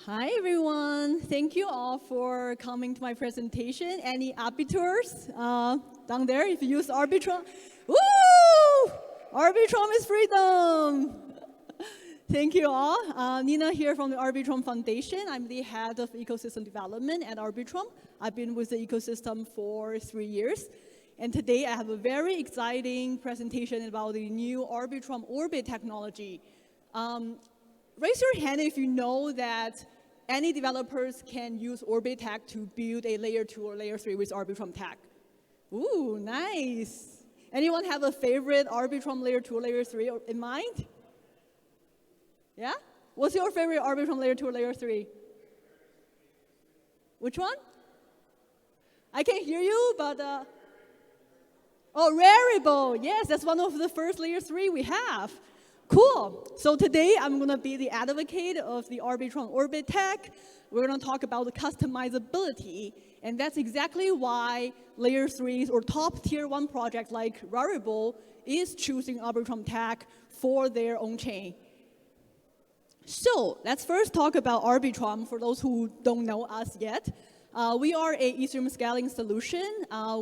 Hi, everyone. Thank you all for coming to my presentation. Any arbiters down there, if you use Arbitrum? Woo! Arbitrum is freedom. Thank you all. Nina here from the Arbitrum Foundation. I'm the head of ecosystem development at Arbitrum. I've been with the ecosystem for 3 years. And today I have a very exciting presentation about the new Arbitrum Orbit technology. Raise your hand if you know that any developers can use Orbit tech to build a layer 2 or layer 3 with Arbitrum tech. Ooh, nice. Anyone have a favorite Arbitrum layer 2 or layer 3 in mind? Yeah? What's your favorite Arbitrum layer 2 or layer 3? Which one? I can hear you, but... Oh, Rarible. Yes, that's one of the first layer 3 we have. Cool. So today I'm going to be the advocate of the Arbitrum Orbit tech. We're going to talk about the customizability. And that's exactly why layer 3s or top tier 1 projects like Rarible is choosing Arbitrum tech for their own chain. So let's first talk about Arbitrum for those who don't know us yet. We are a Ethereum scaling solution.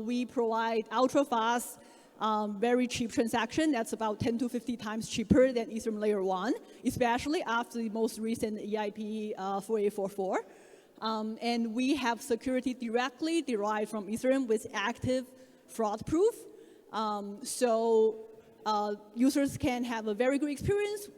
We provide ultra-fast, very cheap transaction. That's about 10 to 50 times cheaper than Ethereum Layer 1, especially after the most recent EIP 4844. And we have security directly derived from Ethereum with active fraud proof. So users can have a very good experience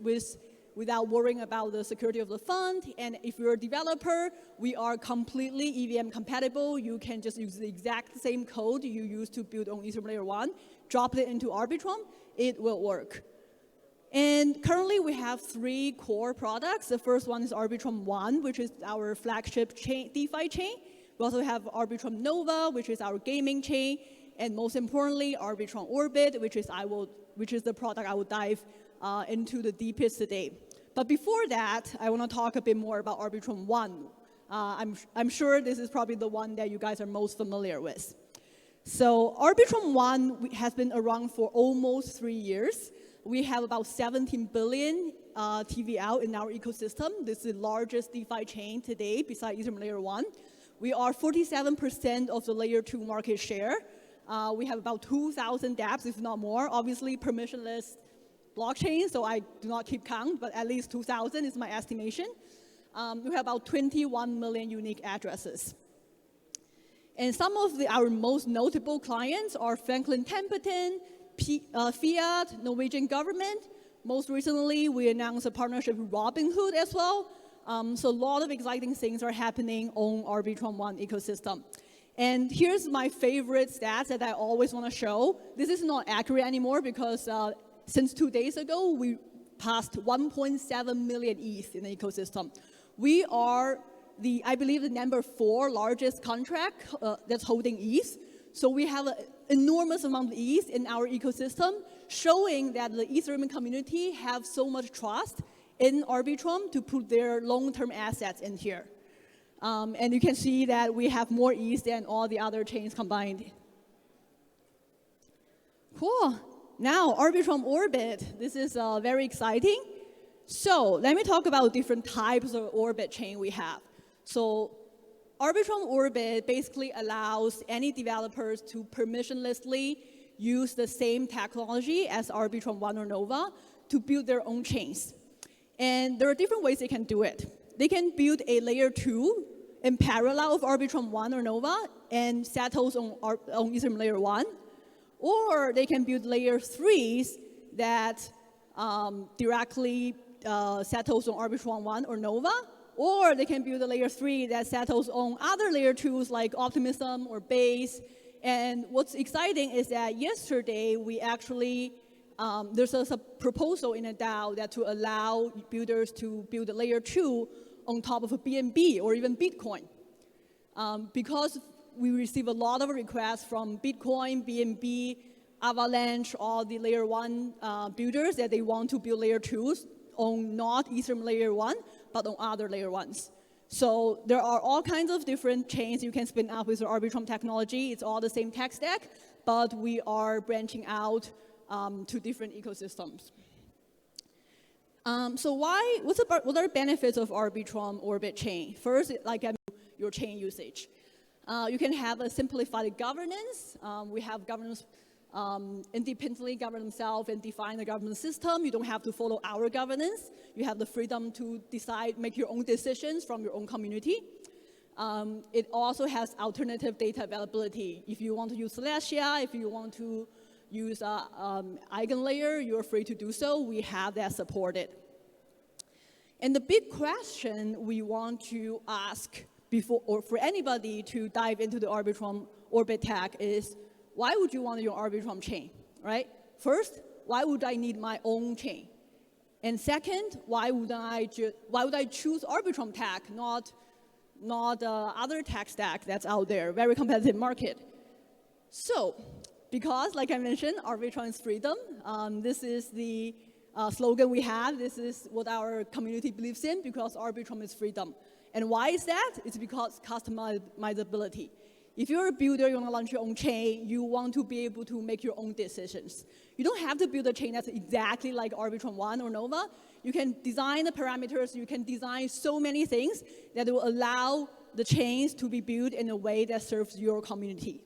without worrying about the security of the fund. And if you're a developer, we are completely EVM compatible. You can just use the exact same code you used to build on Ethereum Layer 1, drop it into Arbitrum, it will work. And currently we have 3 core products. The first one is Arbitrum One, which is our flagship chain, DeFi chain. We also have Arbitrum Nova, which is our gaming chain. And most importantly, Arbitrum Orbit, which is the product I will dive into the deepest today. But before that, I want to talk a bit more about Arbitrum One. I'm sure this is probably the one that you guys are most familiar with. So Arbitrum One has been around for almost 3 years. We have about 17 billion TVL in our ecosystem. This is the largest DeFi chain today besides Ethereum Layer 1. We are 47% of the Layer 2 market share. We have about 2,000 dApps, if not more. Obviously, permissionless blockchain, so I do not keep count, but at least 2,000 is my estimation. We have about 21 million unique addresses. And some of our most notable clients are Franklin Templeton, Fiat, Norwegian government. Most recently, we announced a partnership with Robinhood as well. So a lot of exciting things are happening on Arbitrum One ecosystem. And here's my favorite stats that I always want to show. This is not accurate anymore because since 2 days ago, we passed 1.7 million ETH in the ecosystem. We are I believe, the number 4 largest contract that's holding ETH. So we have an enormous amount of ETH in our ecosystem, showing that the Ethereum community have so much trust in Arbitrum to put their long-term assets in here. And you can see that we have more ETH than all the other chains combined. Cool. Now, Arbitrum Orbit. This is very exciting. So let me talk about different types of Orbit chain we have. So Arbitrum Orbit basically allows any developers to permissionlessly use the same technology as Arbitrum One or Nova to build their own chains. And there are different ways they can do it. They can build a layer 2 in parallel of Arbitrum One or Nova and settles on Ethereum Layer 1. Or they can build layer 3s that directly settles on Arbitrum One or Nova. Or they can build a layer 3 that settles on other layer 2s like Optimism or Base. And what's exciting is that yesterday we actually, there's a proposal in a DAO that to allow builders to build a layer 2 on top of a BNB or even Bitcoin. Because we receive a lot of requests from Bitcoin, BNB, Avalanche, all the layer 1 builders that they want to build layer 2s on not Ethereum Layer 1, but on other Layer 1s. So there are all kinds of different chains you can spin up with the Arbitrum technology. It's all the same tech stack, but we are branching out to different ecosystems. So what are the benefits of Arbitrum Orbit chain? First, like your chain usage. You can have a simplified governance. We have governance independently govern themselves and define the governance system. You don't have to follow our governance. You have the freedom to decide, make your own decisions from your own community. It also has alternative data availability. If you want to use Celestia, if you want to use eigenlayer, you're free to do so. We have that supported. And the big question we want to ask before, or for anybody to dive into the Arbitrum Orbit tech is, why would you want your Arbitrum chain, right? First, why would I need my own chain? And second, why would I choose Arbitrum tech, not other tech stack that's out there, very competitive market? So, because like I mentioned, Arbitrum is freedom. This is the slogan we have. This is what our community believes in, because Arbitrum is freedom. And why is that? It's because customizability. If you're a builder, you want to launch your own chain, you want to be able to make your own decisions. You don't have to build a chain that's exactly like Arbitrum 1 or Nova. You can design the parameters, you can design so many things that will allow the chains to be built in a way that serves your community.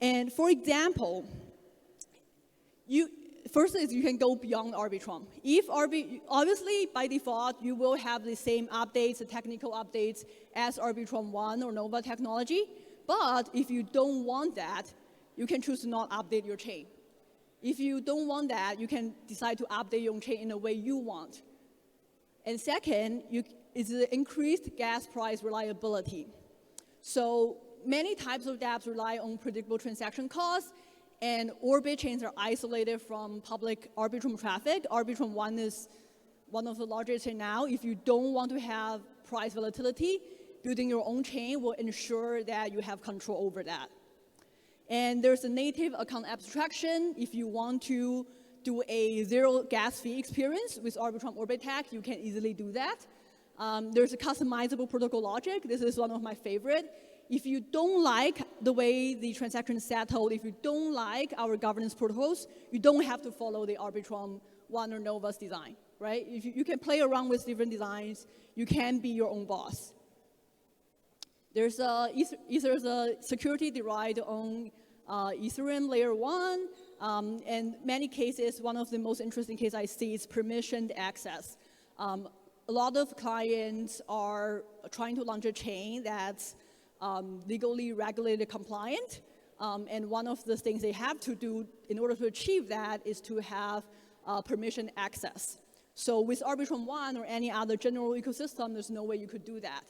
And for example, first is you can go beyond Arbitrum. Obviously, by default, you will have the same updates, the technical updates as Arbitrum 1 or Nova technology. But if you don't want that, you can choose to not update your chain. If you don't want that, you can decide to update your chain in a way you want. And second, is the increased gas price reliability. So many types of dApps rely on predictable transaction costs, and Orbit chains are isolated from public Arbitrum traffic. Arbitrum 1 is one of the largest chain now. If you don't want to have price volatility, building your own chain will ensure that you have control over that. And there's a native account abstraction. If you want to do a zero gas fee experience with Arbitrum Orbit tech, you can easily do that. There's a customizable protocol logic. This is one of my favorite. If you don't like the way the transaction is settled, if you don't like our governance protocols, you don't have to follow the Arbitrum 1 or Nova's design, right? If you can play around with different designs, you can be your own boss. There's a security derived on Ethereum layer 1, and many cases, one of the most interesting cases I see is permissioned access. A lot of clients are trying to launch a chain that's legally regulated compliant, and one of the things they have to do in order to achieve that is to have permission access. So with Arbitrum 1 or any other general ecosystem, there's no way you could do that.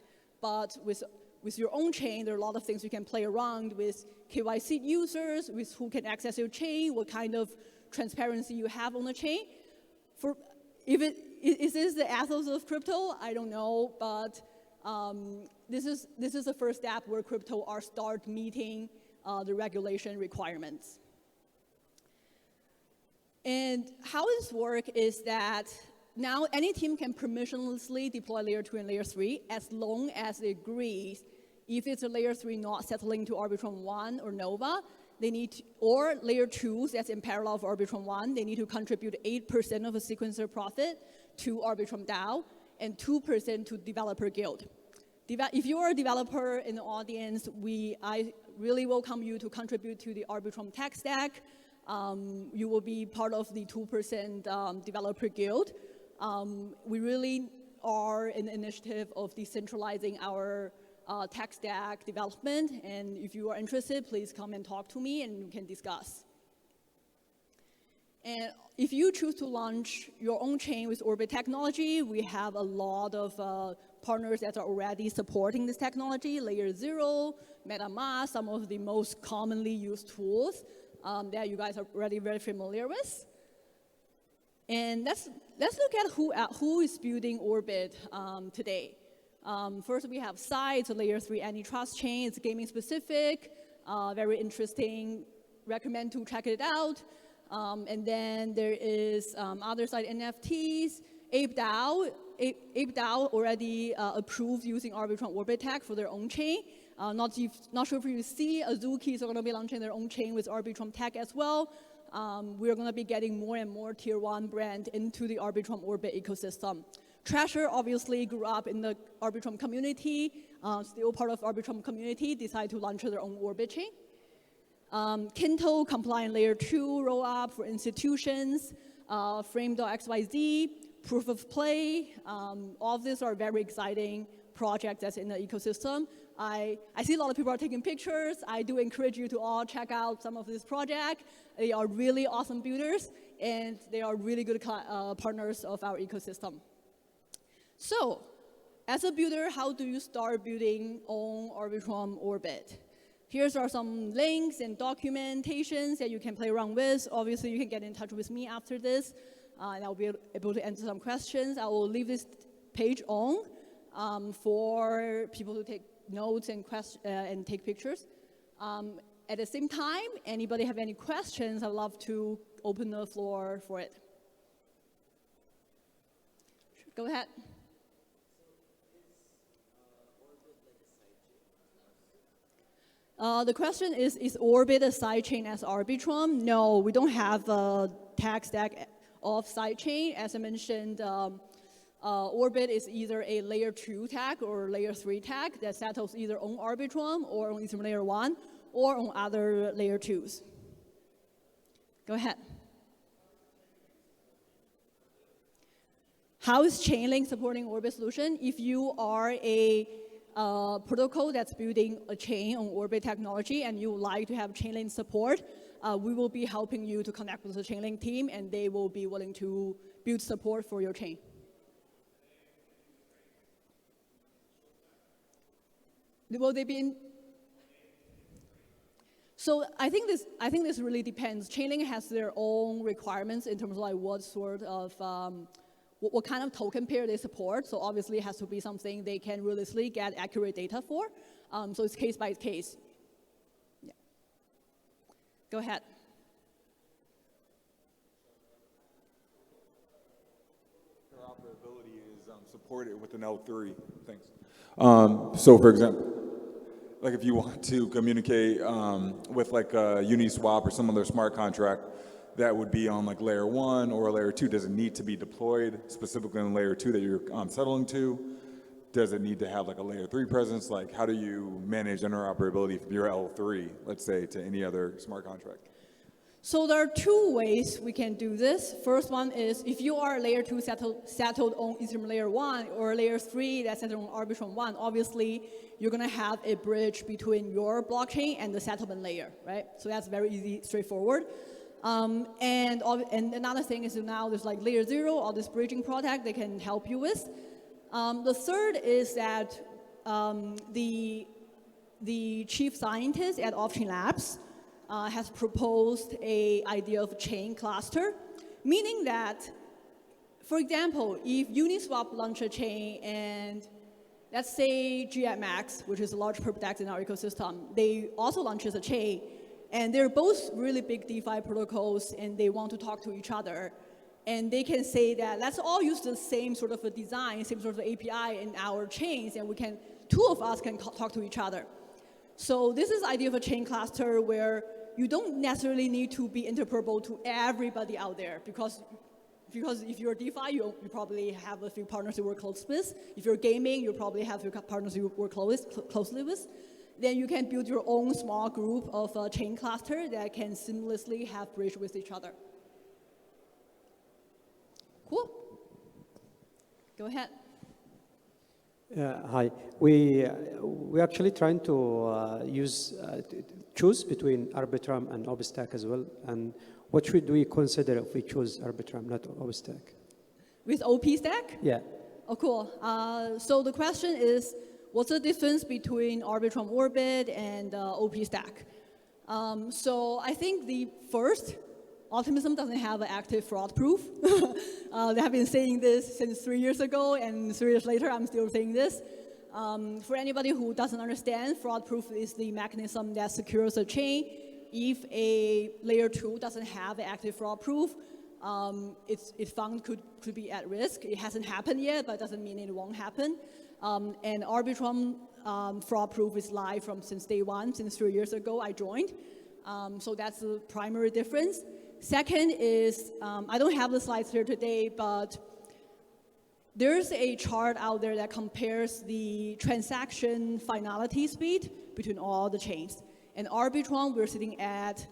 But with your own chain, there are a lot of things you can play around with KYC users, with who can access your chain, what kind of transparency you have on the chain. Is this the ethos of crypto? I don't know, but this is the first step where crypto are start meeting the regulation requirements. And how this works is that now any team can permissionlessly deploy layer 2 and layer 3 as long as it agrees. If it's a layer 3 not settling to Arbitrum 1 or Nova, they need or layer 2 that's in parallel of Arbitrum 1, they need to contribute 8% of a sequencer profit to Arbitrum DAO and 2% to developer guild. If you are a developer in the audience, I really welcome you to contribute to the Arbitrum tech stack. You will be part of the 2% developer guild. We really are in the initiative of decentralizing our tech stack development, and if you are interested, please come and talk to me and we can discuss. And if you choose to launch your own chain with Orbit technology, we have a lot of partners that are already supporting this technology, Layer 0, MetaMask, some of the most commonly used tools that you guys are already very familiar with. And let's look at who is building Orbit today. First, we have Sai, it's a layer 3 antitrust chain. It's gaming specific, very interesting. Recommend to check it out. And then there is other side NFTs. ApeDAO already approved using Arbitrum Orbit tech for their own chain. Not sure if you see, Azuki is going to be launching their own chain with Arbitrum tech as well. we're going to be getting more and more tier 1 brand into the Arbitrum Orbit ecosystem. Treasure obviously grew up in the Arbitrum community, still part of Arbitrum community, decided to launch their own Orbit chain. Kinto compliant layer 2 rollup for institutions, Frame.xyz, proof of play. All of these are very exciting projects that's in the ecosystem. I see a lot of people are taking pictures. I do encourage you to all check out some of these projects. They are really awesome builders, and they are really good partners of our ecosystem. So, as a builder, how do you start building on Arbitrum Orbit? Here's are some links and documentations that you can play around with. Obviously, you can get in touch with me after this, and I'll be able to answer some questions. I will leave this page on for people to take notes and take pictures. At the same time, anybody have any questions, I'd love to open the floor for it. Go ahead. The question is Orbit a sidechain as Arbitrum? No, we don't have a tech stack of sidechain. As I mentioned, Orbit is either a layer 2 tag or layer 3 tag that settles either on Arbitrum or on Ethereum layer 1 or on other layer 2s. Go ahead. How is Chainlink supporting Orbit solution? If you are a protocol that's building a chain on Orbit technology and you would like to have Chainlink support, we will be helping you to connect with the Chainlink team, and they will be willing to build support for your chain. Will they be in? So I think this really depends. Chainlink has their own requirements in terms of like what sort of what kind of token pair they support. So obviously it has to be something they can realistically get accurate data for. So it's case by case. Yeah. Go ahead. Interoperability is supported with an L3. Thanks. So for example, like if you want to communicate with like a Uniswap or some other smart contract that would be on like layer 1 or layer 2, does it need to be deployed specifically on layer 2 that you're settling to? Does it need to have like a layer 3 presence? Like how do you manage interoperability from your L3, let's say, to any other smart contract? So there are two ways we can do this. First one is if you are layer 2 settled on Ethereum layer 1 or layer 3 that's settled on Arbitrum 1, obviously you're going to have a bridge between your blockchain and the settlement layer, right? So that's very easy, straightforward. And another thing is now there's like layer 0, all this bridging project they can help you with. The third is that the chief scientist at Off-Chain Labs has proposed an idea of a chain cluster, meaning that, for example, if Uniswap launch a chain and let's say GMX, which is a large perp in our ecosystem, they also launches a chain, and they're both really big DeFi protocols, and they want to talk to each other. And they can say that let's all use the same sort of a design, same sort of API in our chains, and two of us can talk to each other. So this is the idea of a chain cluster where you don't necessarily need to be interoperable to everybody out there because if you're DeFi, you probably have a few partners you work close with. If you're gaming, you probably have your partners you work closely with. Then you can build your own small group of a chain cluster that can seamlessly have bridge with each other. Cool. Go ahead. Hi. We actually trying to choose between Arbitrum and OpenStack as well. And what should we consider if we choose Arbitrum, not OpenStack? With OP-Stack? Yeah. Oh, cool. So the question is, what's the difference between Arbitrum Orbit and OP-Stack? So I think the first, Optimism doesn't have an active fraud proof. They have been saying this since 3 years ago, and 3 years later, I'm still saying this. For anybody who doesn't understand, fraud proof is the mechanism that secures a chain. If a layer 2 doesn't have an active fraud proof, its fund could be at risk. It hasn't happened yet, but it doesn't mean it won't happen. And Arbitrum fraud proof is live since day one, since 3 years ago I joined. So that's the primary difference. Second is, I don't have the slides here today, but there's a chart out there that compares the transaction finality speed between all the chains. And Arbitrum, we're sitting at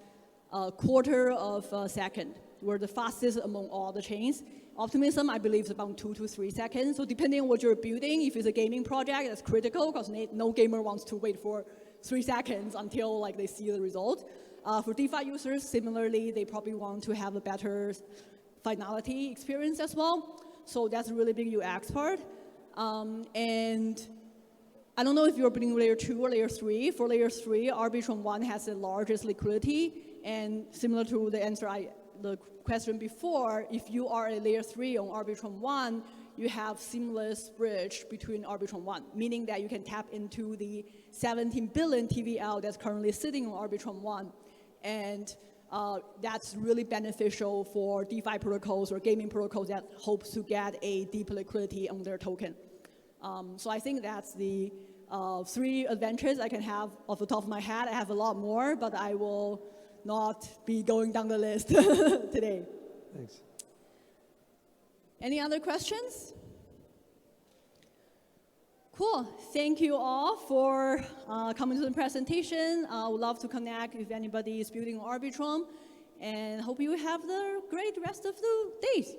a quarter of a second. We're the fastest among all the chains. Optimism, I believe, is about 2 to 3 seconds. So depending on what you're building, if it's a gaming project, that's critical because no gamer wants to wait for 3 seconds until like they see the result. For DeFi users, similarly, they probably want to have a better finality experience as well. So that's a really big UX part. And I don't know if you're building layer 2 or layer 3. For layer 3, Arbitrum 1 has the largest liquidity. And similar to the question before, if you are a layer 3 on Arbitrum 1, you have seamless bridge between Arbitrum 1, meaning that you can tap into the 17 billion TVL that's currently sitting on Arbitrum 1. And that's really beneficial for DeFi protocols or gaming protocols that hopes to get a deep liquidity on their token. So I think that's the 3 advantages I can have off the top of my head. I have a lot more, but I will not be going down the list today. Thanks. Any other questions? Cool. Thank you all for coming to the presentation. I would love to connect if anybody is building Arbitrum, and hope you have the great rest of the days.